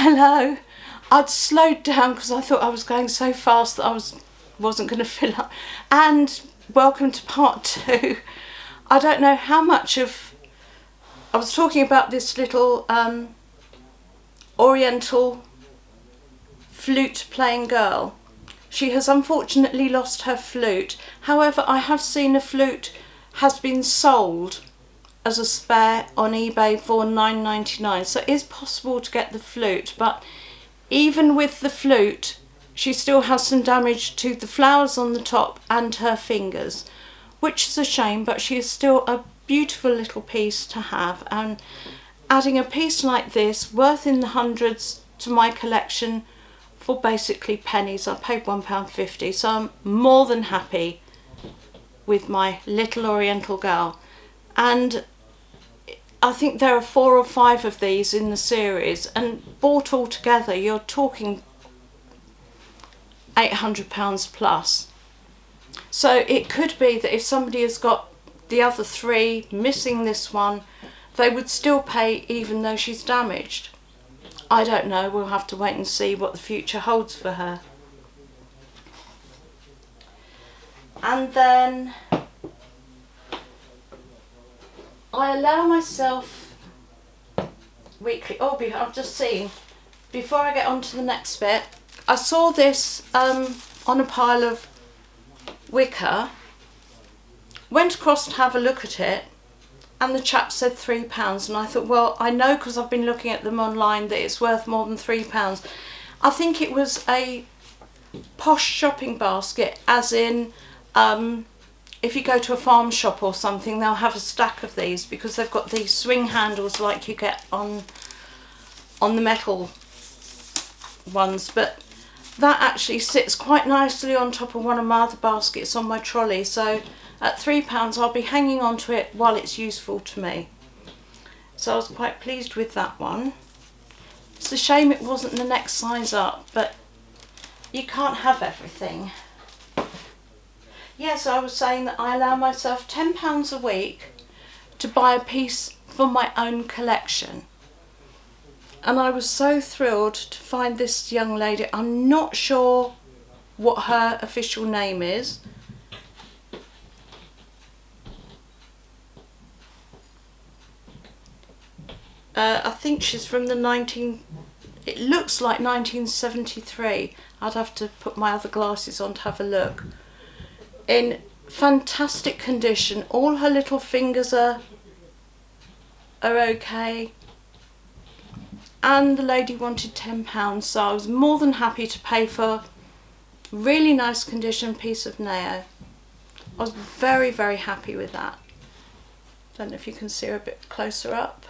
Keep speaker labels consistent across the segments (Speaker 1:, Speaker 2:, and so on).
Speaker 1: Hello. I'd slowed down because I thought I was going so fast that I wasn't going to fill up. And welcome to part 2. I don't know how much of... I was talking about this little Oriental flute playing girl. She has unfortunately lost her flute. However, I have seen a flute has been sold as a spare on eBay for $9.99, so it is possible to get the flute, but even with the flute she still has some damage to the flowers on the top and her fingers, which is a shame, but she is still a beautiful little piece to have, and adding a piece like this worth in the hundreds to my collection for basically pennies. I paid £1.50, so I'm more than happy with my little Oriental girl. And I think there are 4 or 5 of these in the series, and bought all together you're talking £800 plus. So it could be that if somebody has got the other 3 missing this one, they would still pay even though she's damaged. I don't know, we'll have to wait and see what the future holds for her. And then I allow myself weekly, I've just seen, before I get on to the next bit, I saw this on a pile of wicker, went across to have a look at it, and the chap said £3, and I thought, well, I know because I've been looking at them online that it's worth more than £3. I think it was a posh shopping basket, as in if you go to a farm shop or something, they'll have a stack of these because they've got these swing handles like you get on the metal ones, but that actually sits quite nicely on top of one of my other baskets on my trolley, so at £3 I'll be hanging on to it while it's useful to me. So I was quite pleased with that one. It's a shame it wasn't the next size up, but you can't have everything. Yes, I was saying that I allow myself £10 a week to buy a piece for my own collection. And I was so thrilled to find this young lady. I'm not sure what her official name is. I think she's from the it looks like 1973. I'd have to put my other glasses on to have a look. In fantastic condition. All her little fingers are okay. And the lady wanted £10, so I was more than happy to pay for really nice condition piece of Neo. I was very, very happy with that. Don't know if you can see her a bit closer up.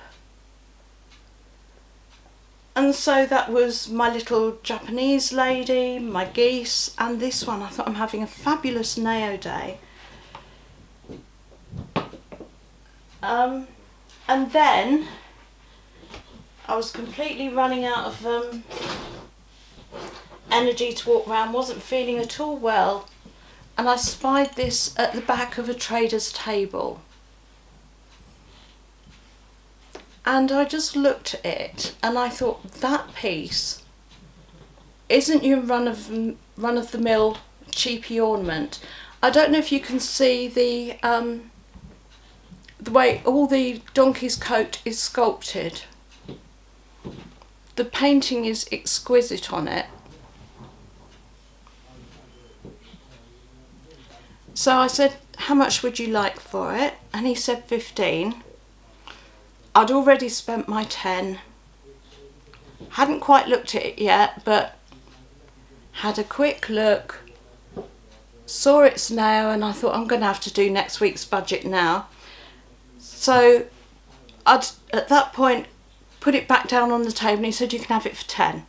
Speaker 1: And so that was my little Japanese lady, my geese, and this one. I thought, I'm having a fabulous Neo day. And then I was completely running out of energy to walk around, wasn't feeling at all well, and I spied this at the back of a trader's table. And I just looked at it and I thought, that piece isn't your run-of-the-mill cheapy ornament. I don't know if you can see the way all the donkey's coat is sculpted. The painting is exquisite on it. So I said, how much would you like for it? And he said 15. I'd already spent my 10. Hadn't quite looked at it yet, but had a quick look, saw its now, and I thought, I'm going to have to do next week's budget now. So I'd, at that point, put it back down on the table, and he said, you can have it for 10.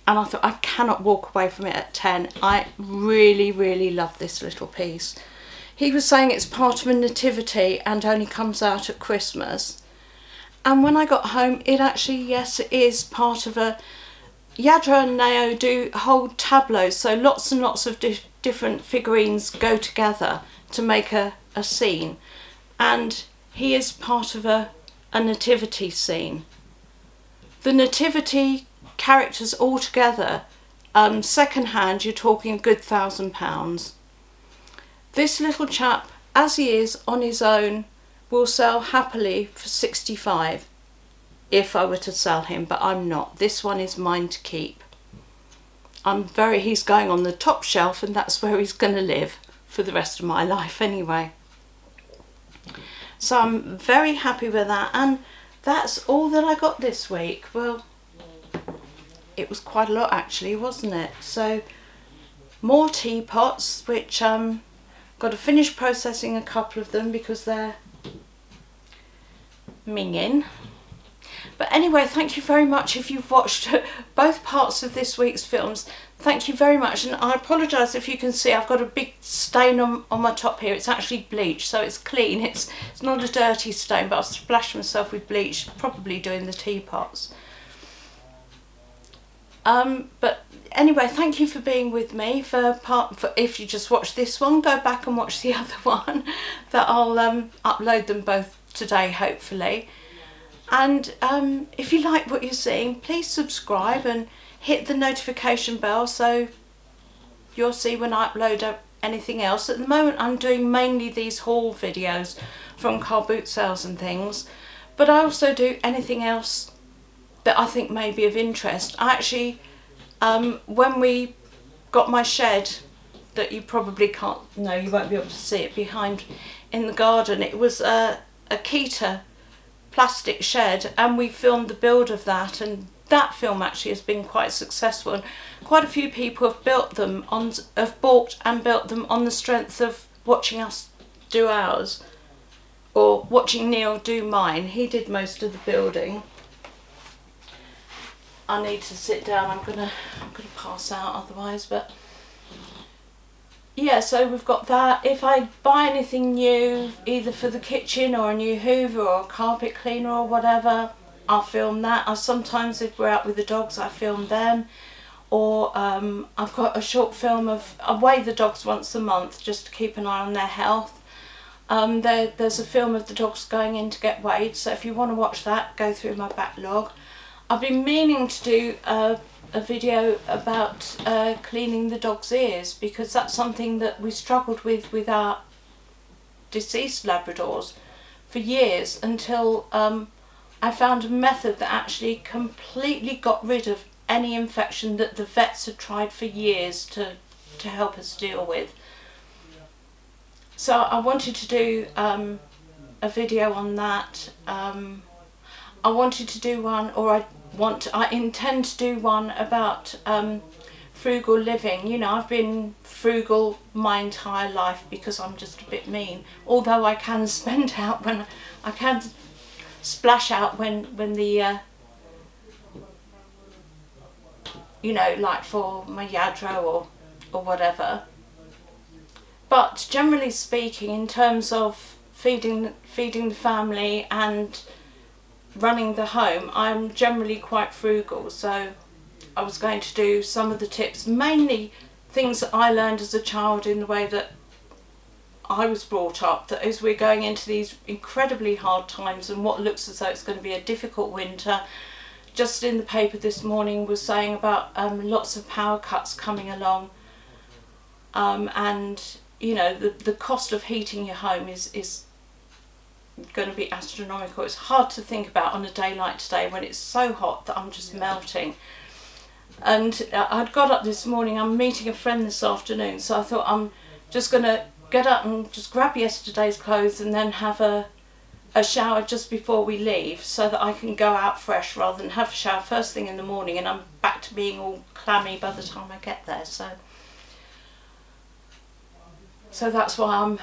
Speaker 1: And I thought, I cannot walk away from it at 10. I really, really love this little piece. He was saying it's part of a nativity and only comes out at Christmas. And when I got home, it actually, yes, it is part of a... Yadra and Neo do hold tableaus, so lots and lots of different figurines go together to make a scene. And he is part of a nativity scene. The nativity characters all together, second hand, you're talking a good £1,000. This little chap, as he is on his own, will sell happily for 65 if I were to sell him, but I'm not. This one is mine to keep. He's going on the top shelf, and that's where he's going to live for the rest of my life anyway. So I'm very happy with that, and that's all that I got this week. Well, it was quite a lot actually, wasn't it? So more teapots, which got to finish processing a couple of them because they're minging. But anyway, thank you very much if you've watched both parts of this week's films. Thank you very much, and I apologise if you can see I've got a big stain on my top here. It's actually bleach, so it's clean. It's not a dirty stain, but I've splashed myself with bleach, probably doing the teapots. But anyway, thank you for being with me for if you just watched this one, go back and watch the other one that I'll upload them both today, hopefully. And if you like what you're seeing, please subscribe and hit the notification bell so you'll see when I upload anything else. At the moment I'm doing mainly these haul videos from car boot sales and things, but I also do anything else that I think may be of interest. I actually, when we got my shed, that you probably can't, no, you won't be able to see it behind in the garden, it was a Kita plastic shed, and we filmed the build of that, and that film actually has been quite successful, and quite a few people have bought and built them on the strength of watching us do ours, or watching Neil do mine. He did most of the building. I need to sit down, I'm gonna pass out otherwise, but yeah, so we've got that. If I buy anything new, either for the kitchen or a new hoover or a carpet cleaner or whatever, I'll film that. I sometimes, if we're out with the dogs, I film them. Or I've got a short film of, I weigh the dogs once a month just to keep an eye on their health. There's a film of the dogs going in to get weighed, so if you want to watch that, go through my backlog. I've been meaning to do a video about cleaning the dog's ears, because that's something that we struggled with our deceased Labradors for years, until I found a method that actually completely got rid of any infection that the vets had tried for years to help us deal with. So I wanted to do a video on that. I wanted to do one, or I intend to do one about frugal living. You know, I've been frugal my entire life because I'm just a bit mean. Although I can spend out when I can splash out when the you know, like for my Yadro or whatever. But generally speaking, in terms of feeding the family and running the home, I'm generally quite frugal. So I was going to do some of the tips, mainly things that I learned as a child in the way that I was brought up, that as we're going into these incredibly hard times and what looks as though it's going to be a difficult winter. Just in the paper this morning was saying about lots of power cuts coming along, and you know, the cost of heating your home is going to be astronomical. It's hard to think about on a day like today when it's so hot that I'm just melting. And I'd got up this morning, I'm meeting a friend this afternoon, so I thought I'm just going to get up and just grab yesterday's clothes and then have a shower just before we leave, so that I can go out fresh rather than have a shower first thing in the morning and I'm back to being all clammy by the time I get there. So that's why I'm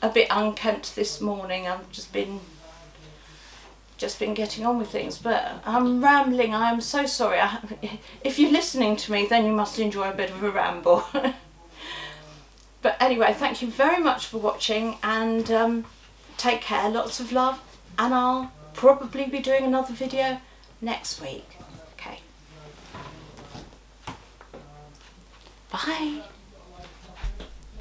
Speaker 1: a bit unkempt this morning. I've just been getting on with things, but I'm rambling. I am so sorry. If you're listening to me, then you must enjoy a bit of a ramble. But anyway, thank you very much for watching, and take care, lots of love, and I'll probably be doing another video next week. Okay. Bye.